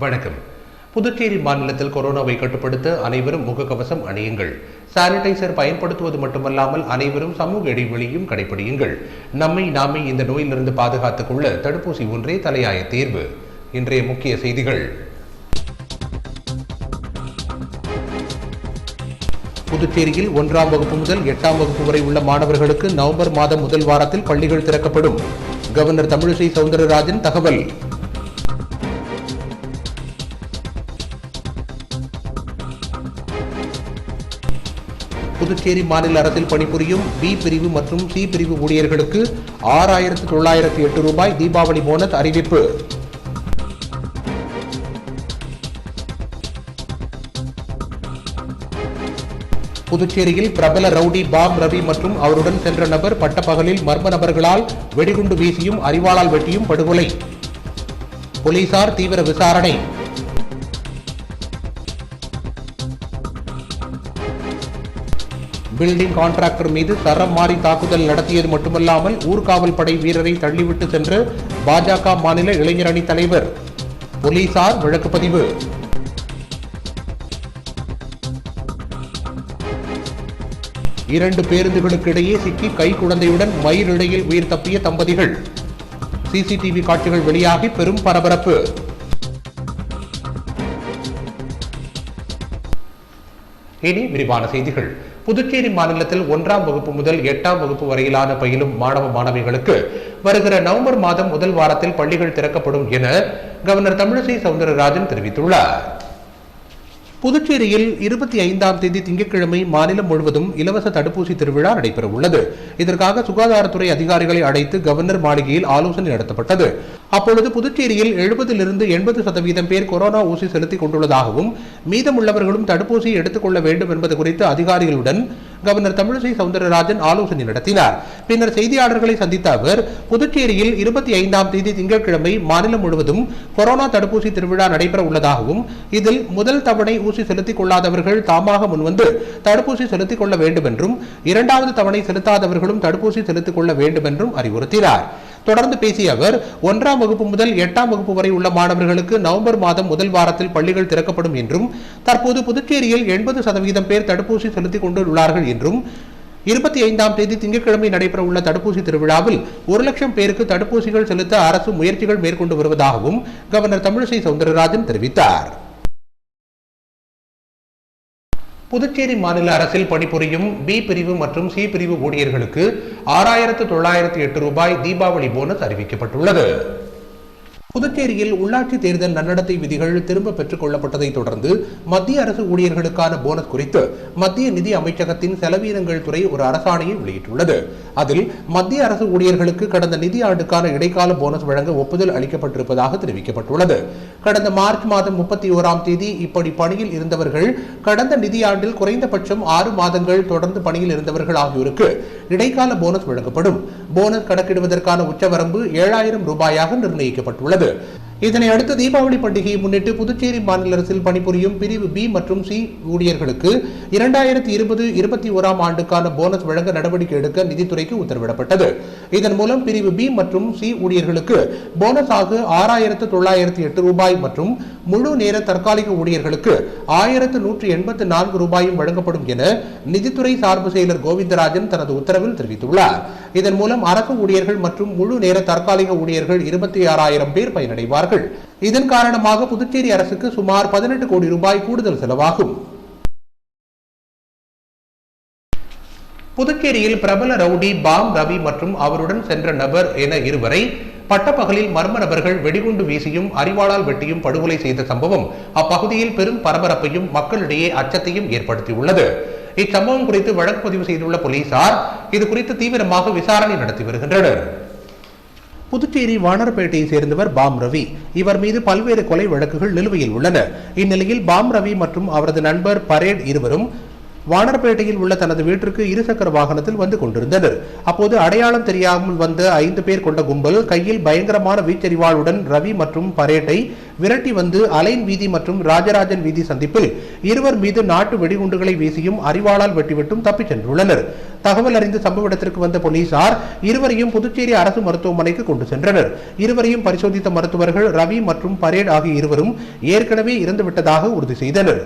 வணக்கம். புதுச்சேரி மாநிலத்தில் கொரோனாவை கட்டுப்படுத்த அனைவரும் முகக்கவசம் அணியுங்கள். சானிடைசர் பயன்படுத்துவது மட்டுமல்லாமல் அனைவரும் சமூக இடைவெளியும் கடைபிடியுங்கள். நம்மை நாமே இந்த நோயிலிருந்து பாதுகாத்துக் கொள்ள தடுப்பூசி ஒன்றே தலையாய தேர்வு. இன்றைய முக்கிய செய்திகள். புதுச்சேரியில் 1ஆம் வகுப்பு முதல் 8ஆம் வகுப்பு வரை உள்ள மாணவர்களுக்கு நவம்பர் மாதம் முதல் வாரத்தில் பள்ளிகள் திறக்கப்படும். கவர்னர் தமிழிசை சவுந்தரராஜன் தகவல். புதுச்சேரி மாநில அரசில் பணிபுரியும் பி பிரிவு மற்றும் சி பிரிவு ஊழியர்களுக்கு 6,908 ரூபாய் தீபாவளி போனஸ் அறிவிப்பு. புதுச்சேரியில் பிரபல ரவுடி பாம் ரவி மற்றும் அவருடன் சென்ற நபர் பட்டப்பகலில் மர்ம நபர்களால் வெடிகுண்டு வீசியும் அரிவாளால் வெட்டியும் படுகொலை. போலீசார் தீவிர விசாரணை. பில்டிங் கான்ட்ராக்டர் மீது சரம் மாறி தாக்குதல் நடத்தியது மட்டுமல்லாமல் ஊர்காவல் படை வீரரை தள்ளிவிட்டு சென்ற பாஜக மாநில இளைஞர் அணி தலைவர். போலீசார் வழக்கு பதிவு. இரண்டு பேருந்துகளுக்கு இடையே சிக்கி கை குழந்தையுடன் மயிரிழையில் உயிர் தப்பிய தம்பதிகள். சிசிடிவி காட்சிகள் வெளியாகி பெரும் பரபரப்பு. இனி விரிவான செய்திகள். புதுச்சேரி மாநிலத்தில் 1ஆம் வகுப்பு முதல் 8ஆம் வகுப்பு வரையிலான பயிலும் மாணவ மாணவிகளுக்கு வருகிற நவம்பர் மாதம் முதல் வாரத்தில் பள்ளிகள் திறக்கப்படும் என கவர்னர் தமிழிசை சவுந்தரராஜன் தெரிவித்துள்ளார். புதுச்சேரியில் 25ஆம் தேதி திங்கட்கிழமை மாநிலம் முழுவதும் இலவச தடுப்பூசி திருவிழா நடைபெற உள்ளது. இதற்காக சுகாதாரத்துறை அதிகாரிகளை அழைத்து கவர்னர் மாளிகையில் ஆலோசனை நடத்தப்பட்டது. அப்பொழுது புதுச்சேரியில் 70-80% பேர் கொரோனா ஊசி செலுத்திக் கொண்டுள்ளதாகவும் மீதமுள்ளவர்களும் தடுப்பூசியை எடுத்துக் கொள்ள வேண்டும் என்பது குறித்து அதிகாரிகளுடன் கவர்னர் தமிழிசை சவுந்தரராஜன் ஆலோசனை நடத்தினார். பின்னர் செய்தியாளர்களை சந்தித்த அவர், புதுச்சேரியில் 25ஆம் தேதி திங்கட்கிழமை மாநிலம் முழுவதும் கொரோனா தடுப்பூசி திருவிழா நடைபெற உள்ளதாகவும் இதில் முதல் தவணை ஊசி செலுத்திக் கொள்ளாதவர்கள் தாமாக முன்வந்து தடுப்பூசி செலுத்திக் கொள்ள வேண்டும் என்றும் 2வது தவணை செலுத்தாதவர்களும் தடுப்பூசி செலுத்திக் கொள்ள வேண்டும் என்றும் அறிவுறுத்தினார். தொடர்ந்து பேசிய அவர், 1ஆம் வகுப்பு முதல் 8ஆம் வகுப்பு வரை உள்ள மாணவர்களுக்கு நவம்பர் மாதம் முதல் வாரத்தில் பள்ளிகள் திறக்கப்படும் என்றும் தற்போது புதுச்சேரியில் 80% பேர் தடுப்பூசி செலுத்திக் கொண்டுள்ளார்கள் என்றும் 25ஆம் தேதி திங்கட்கிழமை நடைபெற உள்ள தடுப்பூசி திருவிழாவில் 1 லட்சம் பேருக்கு தடுப்பூசிகள் செலுத்த அரசு முயற்சிகள் மேற்கொண்டு வருவதாகவும் கவர்னர் தமிழிசை சவுந்தரராஜன் தெரிவித்தார். புதுச்சேரி மாநில அரசில் பணிபுரியும் பி பிரிவு மற்றும் சி பிரிவு ஊழியர்களுக்கு 6,908 ரூபாய் தீபாவளி போனஸ் அறிவிக்கப்பட்டுள்ளது. புதுச்சேரியில் உள்ளாட்சி தேர்தல் நன்னடத்தை விதிகள் திரும்ப பெற்றுக் கொள்ளப்பட்டதை தொடர்ந்து மத்திய அரசு ஊழியர்களுக்கான போனஸ் குறித்து மத்திய நிதி அமைச்சகத்தின் செலவீனங்கள் துறை ஒரு அரசாணையை வெளியிட்டுள்ளது. அதில் மத்திய அரசு ஊழியர்களுக்கு கடந்த நிதி ஆண்டுக்கான இடைக்கால போனஸ் வழங்க ஒப்புதல் அளிக்கப்பட்டிருப்பதாக தெரிவிக்கப்பட்டுள்ளது. கடந்த மார்ச் மாதம் 31ஆம் தேதி இப்படி பணியில் இருந்தவர்கள், கடந்த நிதியாண்டில் குறைந்தபட்சம் 6 மாதங்கள் தொடர்ந்து பணியில் இருந்தவர்கள் ஆகியோருக்கு இடைக்கால போனஸ் வழங்கப்படும். போனஸ் கணக்கிடுவதற்கான உச்சவரம்பு 7,000 ரூபாயாக நிர்ணயிக்கப்பட்டுள்ளது. இதனை அடுத்து தீபாவளி பண்டிகையை முன்னிட்டு புதுச்சேரி மாநில அரசில் பணிபுரியும் பிரிவு பி மற்றும் சி ஊழியர்களுக்கு 2020-21ஆம் ஆண்டுக்கான போனஸ் வழங்க நடவடிக்கை எடுக்க நிதித்துறைக்கு உத்தரவிடப்பட்டது. இதன் மூலம் பிரிவு பி மற்றும் சி ஊழியர்களுக்கு போனஸ் ஆக 6,908 ரூபாய் மற்றும் முழு நேர தற்காலிக ஊழியர்களுக்கு 1,184 ரூபாயும் வழங்கப்படும் என நிதித்துறை சார்பு செயலர் கோவிந்தராஜன் தனது உத்தரவில் தெரிவித்துள்ளார். இதன் மூலம் அரசு ஊழியர்கள் மற்றும் முழு நேர தற்காலிக ஊழியர்கள் 26,000 பேர் பயனடைவார்கள். இதன் காரணமாக புதுச்சேரி அரசுக்கு சுமார் 18 கோடி ரூபாய் கூடுதல் செலவாகும். புதுச்சேரியில் பிரபல ரவுடி பாம் ரவி மற்றும் அவருடன் சென்ற நபர் என இருவரை பட்டப்பகலில் மர்ம நபர்கள் வெடிகுண்டு வீசியும் அரிவாளால் வெட்டியும் படுகொலை செய்த சம்பவம் அப்பகுதியில் பெரும் பரபரப்பையும் மக்களிடையே அச்சத்தையும் ஏற்படுத்தியுள்ளது. இச்சம்பவம் குறித்து வழக்கு பதிவு செய்துள்ள போலீசார் இது குறித்து தீவிரமாக விசாரணை நடத்தி வருகின்றனர். புதுச்சேரி வானர்பேட்டையை சேர்ந்தவர் பாம் ரவி. இவர் மீது பல்வேறு கொலை வழக்குகள் நிலுவையில் உள்ளன. இந்நிலையில் பாம் ரவி மற்றும் அவரது நண்பர் பரேட் இருவரும் வானர்பேட்டையில் உள்ள தனது வீட்டிற்கு இருசக்கர வாகனத்தில் வந்து கொண்டிருந்தனர். அப்போது அடையாளம் தெரியாமல் வந்த 5 பேர் கொண்ட கும்பல் கையில் பயங்கரமான வீச்செறிவாளுடன் ரவி மற்றும் பரேட்டை விரட்டி வந்து அலைன் வீதி மற்றும் ராஜராஜன் வீதி சந்திப்பில் இருவர் மீது நாட்டு வெடிகுண்டுகளை வீசியும் அரிவாளால் வெட்டிவிட்டும் தப்பிச் சென்றுள்ளனர். தகவல் அறிந்து சம்பவ இடத்திற்கு வந்த போலீசார் இருவரையும் புதுச்சேரி அரசு மருத்துவமனைக்கு கொண்டு சென்றனர். இருவரையும் பரிசோதித்த மருத்துவர்கள் ரவி மற்றும் பரேட் ஆகிய இருவரும் ஏற்கனவே இறந்துவிட்டதாக உறுதி செய்தனர்.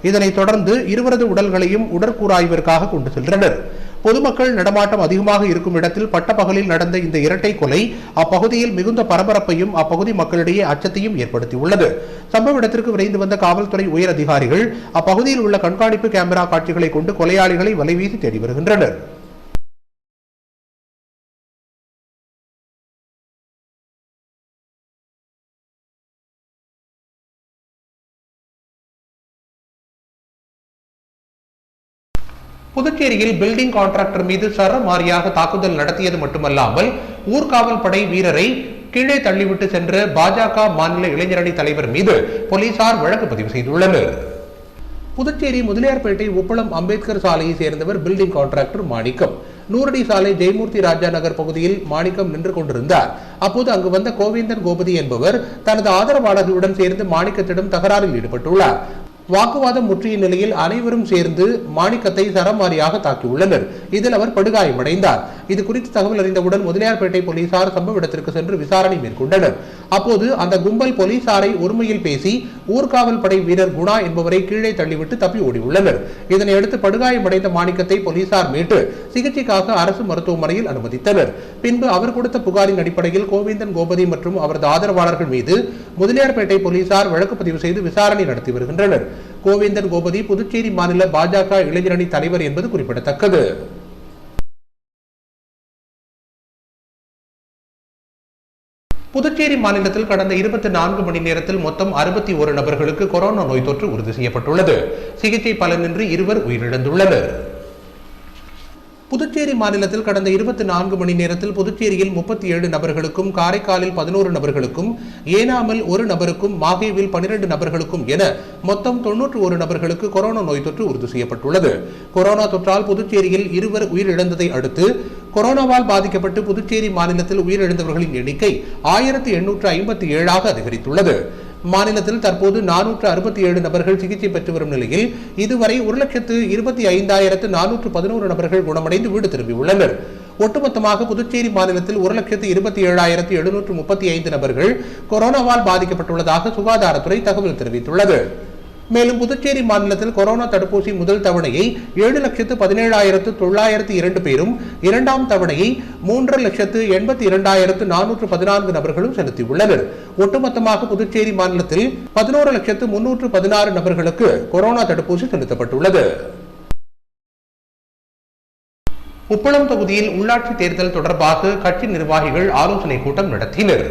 இதனைத் தொடர்ந்து இருவரது உடல்களையும் உடற்கூறாய்விற்காக கொண்டு சென்றனர். பொதுமக்கள் நடமாட்டம் அதிகமாக இருக்கும் இடத்தில் பட்டப்பகலில் நடந்த இந்த இரட்டை கொலை அப்பகுதியில் மிகுந்த பரபரப்பையும் அப்பகுதி மக்களிடையே அச்சத்தையும் ஏற்படுத்தியுள்ளது. சம்பவ இடத்திற்கு விரைந்து வந்த காவல்துறை உயர் அதிகாரிகள் அப்பகுதியில் உள்ள கண்காணிப்பு கேமரா காட்சிகளை கொண்டு கொலையாளிகளை வலைவீசி தேடி வருகின்றனர். புதுச்சேரியில் பில்டிங் கான்ட்ராக்டர் மீது சரமாரியாக தாக்குதல் நடத்தியது மட்டுமல்லாமல் ஊர்காவல் படை வீரரை கீழே தள்ளிவிட்டு சென்ற பாஜக மாநில இளைஞரணி தலைவர் மீது போலீசார் வழக்கு பதிவு செய்துள்ளனர். புதுச்சேரி முதலியார்பேட்டை உப்பளம் அம்பேத்கர் சாலையை சேர்ந்தவர் பில்டிங் கான்ட்ராக்டர் மாணிக்கம். 100 அடி சாலை ஜெயமூர்த்தி ராஜா நகர் பகுதியில் மாணிக்கம் நின்று கொண்டிருந்தார். அப்போது அங்கு வந்த கோவிந்தன் கோபதி என்பவர் தனது ஆதரவாளர்களுடன் சேர்ந்து மாணிக்கத்திடம் தகராறில் ஈடுபட்டுள்ளார். வாக்குவாதம் முற்றிய நிலையில் அனைவரும் சேர்ந்து மாணிக்கத்தை சரமாரியாக தாக்கியுள்ளனர். இதில் அவர் படுகாயமடைந்தார். இது குறித்து தகவல் அறிந்தவுடன் முதலியார்பேட்டை போலீசார் சம்பவ இடத்திற்கு சென்று விசாரணை மேற்கொண்டனர். அப்போது அந்த கும்பல் போலீசாரை ஒருமையில் பேசி ஊர்காவல் படை வீரர் குணா என்பவரை கீழே தள்ளிவிட்டு தப்பி ஓடியுள்ளனர். இதனையடுத்து படுகாயமடைந்த மாணிக்கத்தை போலீசார் மீட்டு சிகிச்சைக்காக அரசு மருத்துவமனையில் அனுமதித்தனர். பின்பு அவர் கொடுத்த புகாரின் அடிப்படையில் கோவிந்தன் கோபதி மற்றும் அவரது ஆதரவாளர்கள் மீது முதலியார்பேட்டை போலீசார் வழக்கு பதிவு செய்து விசாரணை நடத்தி வருகின்றனர். கோவிந்தன் கோபதி புதுச்சேரி மாநில பாஜக இளைஞரணி தலைவர் என்பது குறிப்பிடத்தக்கது. புதுச்சேரி மாநிலத்தில் கடந்த 24 மணி நேரத்தில் மொத்தம் 61 நபர்களுக்கு கொரோனா நோய் தொற்று உறுதி செய்யப்பட்டுள்ளது. சிகிச்சை பலனின்றி 2 உயிரிழந்துள்ளனர். புதுச்சேரி மாநிலத்தில் கடந்த 24 மணி நேரத்தில் புதுச்சேரியில் 37 நபர்களுக்கும், காரைக்காலில் 11 நபர்களுக்கும், ஏனாமில் 1 நபருக்கும், மாஹேவில் 12 நபர்களுக்கும் என மொத்தம் 91 நபர்களுக்கு கொரோனா நோய் தொற்று உறுதி செய்யப்பட்டுள்ளது. கொரோனா தொற்றால் புதுச்சேரியில் 2 உயிரிழந்ததை அடுத்து கொரோனாவால் பாதிக்கப்பட்டு புதுச்சேரி மாநிலத்தில் உயிரிழந்தவர்களின் எண்ணிக்கை 1857 அதிகரித்துள்ளது. மாநிலத்தில் தற்போது 467 நபர்கள் சிகிச்சை பெற்று வரும் நிலையில் இதுவரை 1,25,411 நபர்கள் குணமடைந்து வீடு திரும்பியுள்ளனர். ஒட்டுமொத்தமாக புதுச்சேரி மாநிலத்தில் 1,27,735 நபர்கள் கொரோனாவால் பாதிக்கப்பட்டுள்ளதாக சுகாதாரத்துறை தகவல் தெரிவித்துள்ளது. மேலும் புதுச்சேரி மாநிலத்தில் கொரோனா தடுப்பூசி முதல் தவணையை 7,17,902 பேரும், இரண்டாம் தவணையை 3,82,414 நபர்களும் செலுத்தியுள்ளனர். ஒட்டுமொத்தமாக புதுச்சேரி மாநிலத்தில் 11,316 நபர்களுக்கு கொரோனா தடுப்பூசி செலுத்தப்பட்டுள்ளது. உப்பளம் தொகுதியில் உள்ளாட்சி தேர்தல் தொடர்பாக கட்சி நிர்வாகிகள் ஆலோசனை கூட்டம் நடத்தினர்.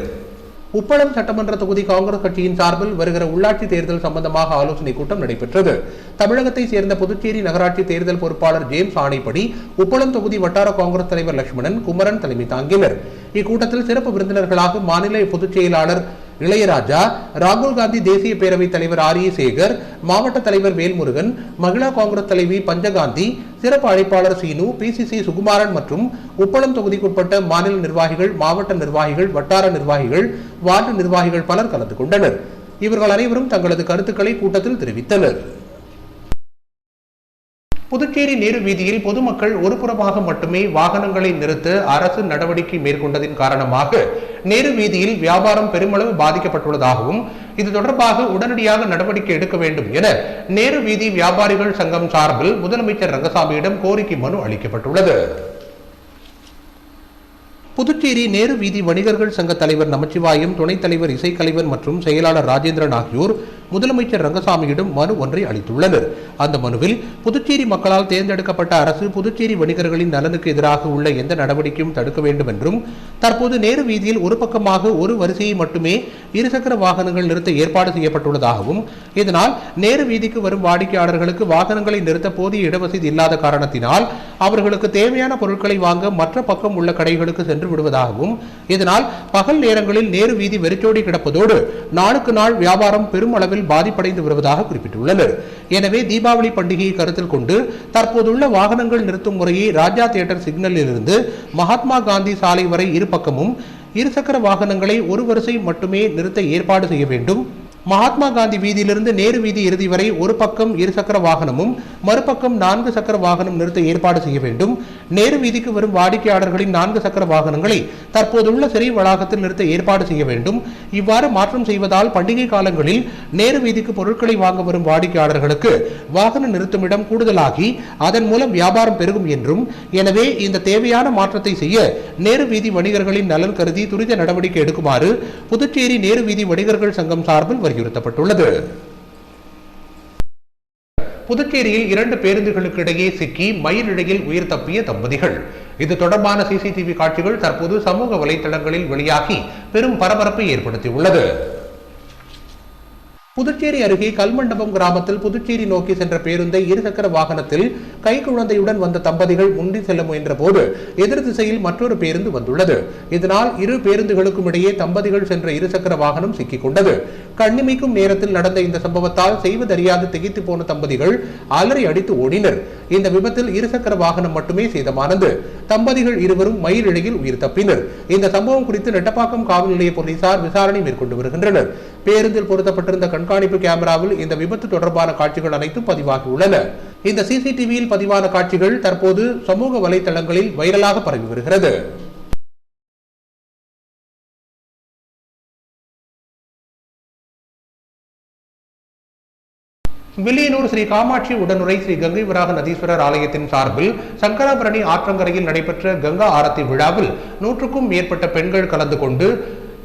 உப்பளம் சட்டமன்ற தொகுதி காங்கிரஸ் கட்சியின் சார்பில் வருகிற உள்ளாட்சி தேர்தல் சம்பந்தமாக ஆலோசனை கூட்டம் நடைபெற்றது. தமிழகத்தை சேர்ந்த புதுச்சேரி நகராட்சி தேர்தல் பொறுப்பாளர் ஜேம்ஸ் ஆணைப்படி உப்பளம் தொகுதி வட்டார காங்கிரஸ் தலைவர் லட்சுமணன், குமரன் தலைமை தாங்கினர். இக்கூட்டத்தில் சிறப்பு விருந்தினர்களாக மாநில பொதுச் செயலாளர் இளையராஜா, ராகுல் காந்தி தேசிய பேரவைத் தலைவர் ஆரிய சேகர், மாவட்ட தலைவர் வேல்முருகன், மகிழா காங்கிரஸ் தலைவி பஞ்சகாந்தி, சிறப்பு அழைப்பாளர் சீனு, பிசிசி சுகுமாரன் மற்றும் உப்பளம் தொகுதிக்குட்பட்ட மாநில நிர்வாகிகள், மாவட்ட நிர்வாகிகள், வட்டார நிர்வாகிகள், வார்டு நிர்வாகிகள் பலர் கலந்து கொண்டனர். இவர்கள் அனைவரும் தங்களது கருத்துக்களை கூட்டத்தில் தெரிவித்தனர். புதுச்சேரி நேரு வீதியில் பொதுமக்கள் ஒருபுறமாக மட்டுமே வாகனங்களை நிறுத்த அரசு நடவடிக்கை மேற்கொண்டதின் காரணமாக நேரு வீதியில் வியாபாரம் பெருமளவு பாதிக்கப்பட்டுள்ளதாகவும் இது தொடர்பாக உடனடியாக நடவடிக்கை எடுக்க வேண்டும் என நேரு வீதி வியாபாரிகள் சங்கம் சார்பில் முதலமைச்சர் ரங்கசாமியிடம் கோரிக்கை மனு அளிக்கப்பட்டுள்ளது. புதுச்சேரி நேரு வீதி வணிகர்கள் சங்க தலைவர் நமச்சிவாயம், துணைத் தலைவர் இசைக்கலைவர் மற்றும் செயலாளர் ராஜேந்திரன் ஆகியோர் முதலமைச்சர் ரங்கசாமியிடம் மனு ஒன்றை அளித்துள்ளனர். அந்த மனுவில் புதுச்சேரி மக்களால் தேர்ந்தெடுக்கப்பட்ட அரசு புதுச்சேரி வணிகர்களின் நலனுக்கு எதிராக உள்ள எந்த நடவடிக்கையும் தடுக்க வேண்டும் என்றும், தற்போது நேரு வீதியில் ஒரு பக்கமாக ஒரு வரிசையை மட்டுமே இருசக்கர வாகனங்கள் நிறுத்த ஏற்பாடு செய்யப்பட்டுள்ளதாகவும், இதனால் நேரு வீதிக்கு வரும் வாடிக்கையாளர்களுக்கு வாகனங்களை நிறுத்த போதிய இடவசதி இல்லாத காரணத்தினால் அவர்களுக்கு தேவையான பொருட்களை வாங்க மற்ற பக்கம் உள்ள கடைகளுக்கு சென்று விடுவதாகவும், இதனால் பகல் நேரங்களில் நேரு வீதி வெறிச்சோடி கிடப்பதோடு நாளுக்கு நாள் வியாபாரம் பெருமளவில் அளவில் பாதிப்படைந்து வருவதாக குறிப்பிட்டுள்ளனர். எனவே தீபாவளி பண்டிகையை கருத்தில் கொண்டு தற்போதுள்ள வாகனங்கள் நிறுத்தும் முறையை ராஜா தியேட்டர் சிக்னலில் இருந்து மகாத்மா காந்தி சாலை வரை இரு பக்கமும் இருசக்கர வாகனங்களை ஒரு வரிசை மட்டுமே நிறுத்த ஏற்பாடு செய்ய வேண்டும். மகாத்மா காந்தி வீதியிலிருந்து நேரு வீதி இறுதி வரை ஒரு பக்கம் இருசக்கர வாகனமும் மறுபக்கம் 4 சக்கர வாகனம் நிறுத்த ஏற்பாடு செய்ய வேண்டும். நேரு வீதிக்கு வரும் வாடிக்கையாளர்களின் 4 சக்கர வாகனங்களை தற்போதுள்ள சிறை வளாகத்தில் நிறுத்த ஏற்பாடு செய்ய வேண்டும். இவ்வாறு மாற்றம் செய்வதால் பண்டிகை காலங்களில் நேரு வீதிக்கு பொருட்களை வாங்க வரும் வாடிக்கையாளர்களுக்கு வாகன நிறுத்துமிடம் கூடுதலாகி அதன் மூலம் வியாபாரம் பெருகும் என்றும், எனவே இந்த தேவையான மாற்றத்தை செய்ய நேரு வீதி வணிகர்களின் நலன் கருதி துரித நடவடிக்கை எடுக்குமாறு புதுச்சேரி நேரு வீதி வணிகர்கள் சங்கம் சார்பில் வலியுறுத்தப்பட்டுள்ளது. புதுச்சேரியில் 2 பேருந்துகளுக்கு இடையே சிக்கி மயிலிழையில் உயிர் தப்பிய தம்பதிகள். இது தொடர்பான சிசிடிவி காட்சிகள் தற்போது சமூக வலைதளங்களில் வெளியாகி பெரும் பரபரப்பை ஏற்படுத்தியுள்ளது. புதுச்சேரி அருகே கல்மண்டபம் கிராமத்தில் புதுச்சேரி நோக்கி சென்ற பேருந்தை இருசக்கர வாகனத்தில் கைக்குழந்தையுடன் வந்த தம்பதிகள் முந்தி செல்ல முயன்ற போது எதிர் திசையில் மற்றொரு பேருந்து வந்துள்ளது. இதனால் இரு பேருந்துகளுக்கும் இடையே தம்பதிகள் சென்ற இருசக்கர வாகனம் சிக்கிக் கொண்டது. கண்ணிமைக்கும் நேரத்தில் நடந்த இந்த சம்பவத்தால் செய்வதறியாது திகைத்து போன தம்பதிகள் அலறி அடித்து ஓடினர். இந்த விபத்தில் இருசக்கர வாகனம் மட்டுமே சேதமானது. தம்பதிகள் இருவரும் மயிலிழையில் உயிர் தப்பினர். இந்த சம்பவம் குறித்து நெட்டப்பாக்கம் காவல் நிலைய போலீசார் விசாரணை மேற்கொண்டு வருகின்றனர். பேருந்தில் பொருத்தப்பட்டிருந்த கண்காணிப்பு கேமராவில் இந்த விபத்து தொடர்பான காட்சிகள் அனைத்தும் பதிவாகியுள்ளன. இந்த சிசிடிவியில் பதிவான காட்சிகள் தற்போது சமூக வலைதளங்களில் வைரலாக பரவி வருகிறது. வில்லியனூர் ஸ்ரீ காமாட்சி உடனுரை ஸ்ரீ கங்கை வராக நதீஸ்வரர் ஆலயத்தின் சார்பில் சங்கராபரணி ஆற்றங்கரையில் நடைபெற்ற கங்கா ஆரத்தி விழாவில் 100க்கும் மேற்பட்ட பெண்கள் கலந்து கொண்டு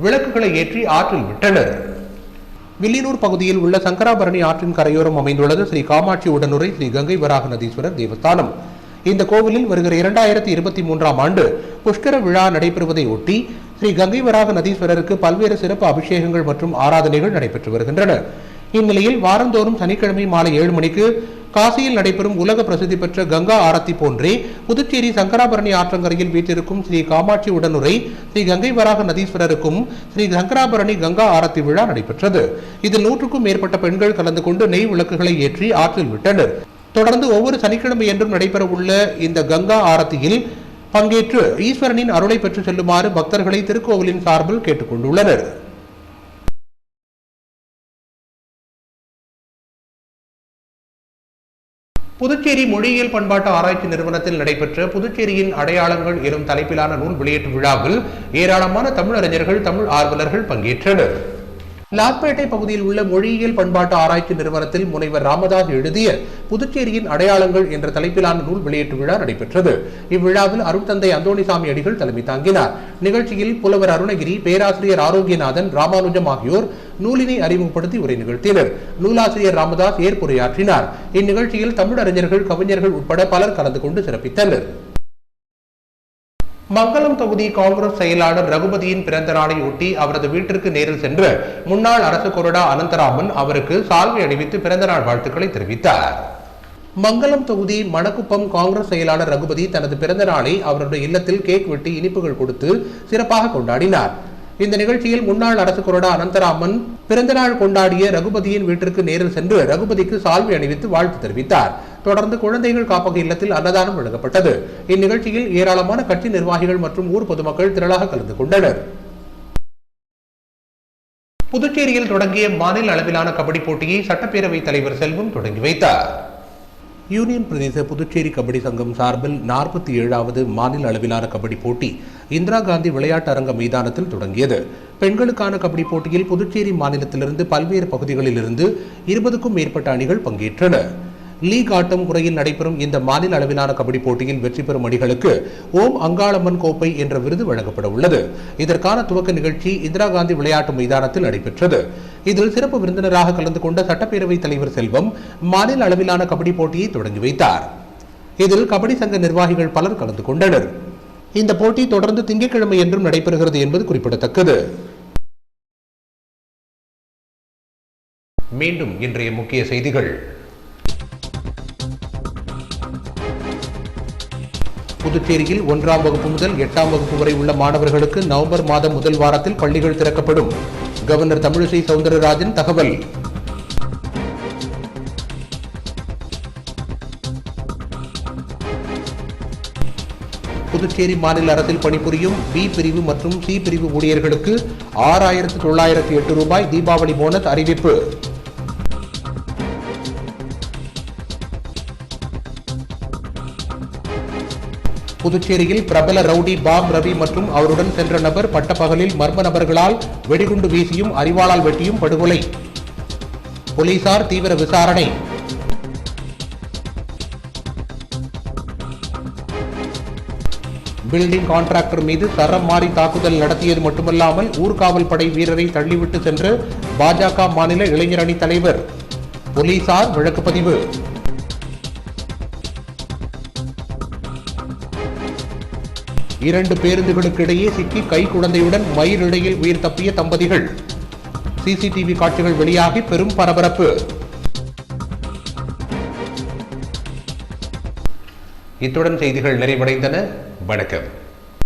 விளக்குகளை ஏற்றி ஆற்றில் விட்டனர். வில்லியனூர் பகுதியில் உள்ள சங்கராபரணி ஆற்றின் கரையோரம் அமைந்துள்ளது ஸ்ரீ காமாட்சி உடனுரை ஸ்ரீ கங்கை வராக நதீஸ்வரர் தேவஸ்தானம். இந்த கோவிலில் வருகிற 2023ஆம் ஆண்டு புஷ்கர விழா நடைபெறுவதை ஒட்டி ஸ்ரீ கங்கை வராக நதீஸ்வரருக்கு பல்வேறு சிறப்பு அபிஷேகங்கள் மற்றும் ஆராதனைகள் நடைபெற்று வருகின்றன. இந்நிலையில் வாரந்தோறும் சனிக்கிழமை மாலை 7 மணிக்கு காசியில் நடைபெறும் உலக பிரசித்தி பெற்ற கங்கா ஆரத்தி போன்றே புதுச்சேரி சங்கராபரணி ஆற்றங்கரையில் வீற்றிருக்கும் ஸ்ரீ காமாட்சி உடனுரை ஸ்ரீ கங்கை வராக நதீஸ்வரருக்கும் ஸ்ரீ சங்கராபரணி கங்கா ஆரத்தி விழா நடைபெற்றது. இதில் 100க்கும் மேற்பட்ட பெண்கள் கலந்து கொண்டு நெய் விளக்குகளை ஏற்றி ஆற்றில் விட்டனர். தொடர்ந்து ஒவ்வொரு சனிக்கிழமை என்றும் நடைபெற உள்ள இந்த கங்கா ஆரத்தியில் பங்கேற்று ஈஸ்வரனின் அருளை பெற்று செல்லுமாறு பக்தர்களை திருக்கோவிலின் சார்பில் கேட்டுக் கொண்டுள்ளனர். புதுச்சேரி மொழியியல் பண்பாட்டு ஆராய்ச்சி நிறுவனத்தில் நடைபெற்ற புதுச்சேரியின் அடையாளங்கள் எனும் தலைப்பிலான நூல் வெளியீட்டு விழாவில் ஏராளமான தமிழறிஞர்கள், தமிழ் ஆர்வலர்கள் பங்கேற்றனர். லாஸ்பேட்டை பகுதியில் உள்ள மொழியியல் பண்பாட்டு ஆராய்ச்சி நிறுவனத்தில் முனைவர் ராமதாஸ் எழுதிய புதுச்சேரியின் அடையாளங்கள் என்ற தலைப்பிலான நூல் வெளியீட்டு விழா நடைபெற்றது. இவ்விழாவில் அருட்தந்தை அந்தோணிசாமி அடிகள் தலைமை தாங்கினார். நிகழ்ச்சியில் புலவர் அருணகிரி, பேராசிரியர் ஆரோக்கியநாதன், ராமானுஜம் ஆகியோர் நூலினை அறிமுகப்படுத்தி உரை நிகழ்த்தினர். நூலாசிரியர் ராமதாஸ் ஏற்புரையாற்றினார். இந்நிகழ்ச்சியில் தமிழறிஞர்கள், கவிஞர்கள் உட்பட பலர் கலந்து கொண்டு சிறப்பித்தனர். மங்கலம் தொகுதி காங்கிரஸ் செயலாளர் ரகுபதியின் பிறந்த நாளை ஒட்டி அவரது வீட்டிற்கு நேரில் சென்று முன்னாள் அரசு கொறடா அனந்தராமன் அவருக்கு சால்வை அணிவித்து பிறந்தநாள் வாழ்த்துக்களை தெரிவித்தார். மங்கலம் தொகுதி மணக்குப்பம் காங்கிரஸ் செயலாளர் ரகுபதி தனது பிறந்த நாளை அவருடைய இல்லத்தில் கேக் வெட்டி இனிப்புகள் கொடுத்து சிறப்பாக கொண்டாடினார். இந்த நிகழ்ச்சியில் முன்னாள் அரசு கொறடா அனந்தராமன் பிறந்தநாள் கொண்டாடிய ரகுபதியின் வீட்டிற்கு நேரில் சென்று ரகுபதிக்கு சால்வை அணிவித்து வாழ்த்து தெரிவித்தார். தொடர்ந்து குழந்தைகள் காப்பக இல்லத்தில் அன்னதானம் வழங்கப்பட்டது. இந்நிகழ்ச்சியில் ஏராளமான கட்சி நிர்வாகிகள் மற்றும் ஊர் பொதுமக்கள் திரளாக கலந்து கொண்டனர். புதுச்சேரியில் தொடங்கிய மாநில அளவிலான கபடி போட்டியை சட்டப்பேரவைத் தலைவர் செல்வம் தொடங்கி வைத்தார். யூனியன் பிரதேச புதுச்சேரி கபடி சங்கம் சார்பில் 47வது மாநில அளவிலான கபடி போட்டி இந்திரா காந்தி விளையாட்டு அரங்க மைதானத்தில் தொடங்கியது. பெண்களுக்கான கபடி போட்டியில் புதுச்சேரி மாநிலத்திலிருந்து பல்வேறு பகுதிகளில் இருந்து 20க்கும் மேற்பட்ட அணிகள் பங்கேற்றன. லீக் ஆட்டம் முறையில் நடைபெறும் இந்த மாநில அளவிலான கபடி போட்டியில் வெற்றி பெறும் அணிகளுக்கு ஓம் அங்காளம்மன் கோப்பை என்ற விருது வழங்கப்பட உள்ளது. இதற்கான துவக்க நிகழ்ச்சி இந்திரா காந்தி விளையாட்டு மைதானத்தில் நடைபெற்றது. இதில் சிறப்பு விருந்தினராக கலந்து கொண்ட சட்டப்பேரவைத் தலைவர் செல்வம் மாநில அளவிலான கபடி போட்டியை தொடங்கி வைத்தார். இதில் கபடி சங்க நிர்வாகிகள் பலர் கலந்து கொண்டனர். இந்த போட்டி தொடர்ந்து திங்கட்கிழமை என்றும் நடைபெறுகிறது என்பது குறிப்பிடத்தக்கது. மீண்டும் இன்றைய முக்கிய செய்திகள். புதுச்சேரியில் 1ஆம் வகுப்பு முதல் 8ஆம் வகுப்பு வரை உள்ள மாணவர்களுக்கு நவம்பர் மாதம் முதல் வாரத்தில் பள்ளிகள் திறக்கப்படும். கவர்னர் தமிழிசை சவுந்தரராஜன் தகவல். புதுச்சேரி மாநில அரசில் பணிபுரியும் பி பிரிவு மற்றும் சி பிரிவு ஊழியர்களுக்கு 6,908 ரூபாய் தீபாவளி போனஸ் அறிவிப்பு. புதுச்சேரியில் பிரபல ரவுடி பாப் ரவி மற்றும் அவருடன் சென்ற நபர் பட்டப்பகலில் மர்ம நபர்களால் வெடிகுண்டு வீசியும் அரிவாளால் வெட்டியும் படுகொலை. போலீசார் தீவிர விசாரணை. பில்டிங் கான்ட்ராக்டர் மீது சரம் மாறி தாக்குதல் நடத்தியது மட்டுமல்லாமல் ஊர்காவல் படை வீரரை தள்ளிவிட்டு சென்று பாஜக மாநில இளைஞர் அணி தலைவர். போலீசார் வழக்கு பதிவு. இரண்டு பேருந்துகளுக்கு இடையே சிக்கி கை குழந்தையுடன் மயிரிழையில் உயிர் தப்பிய தம்பதிகள். சிசிடிவி காட்சிகள் வெளியாகி பெரும் பரபரப்பு. இத்துடன் செய்திகள் நிறைவடைந்தன. வணக்கம்.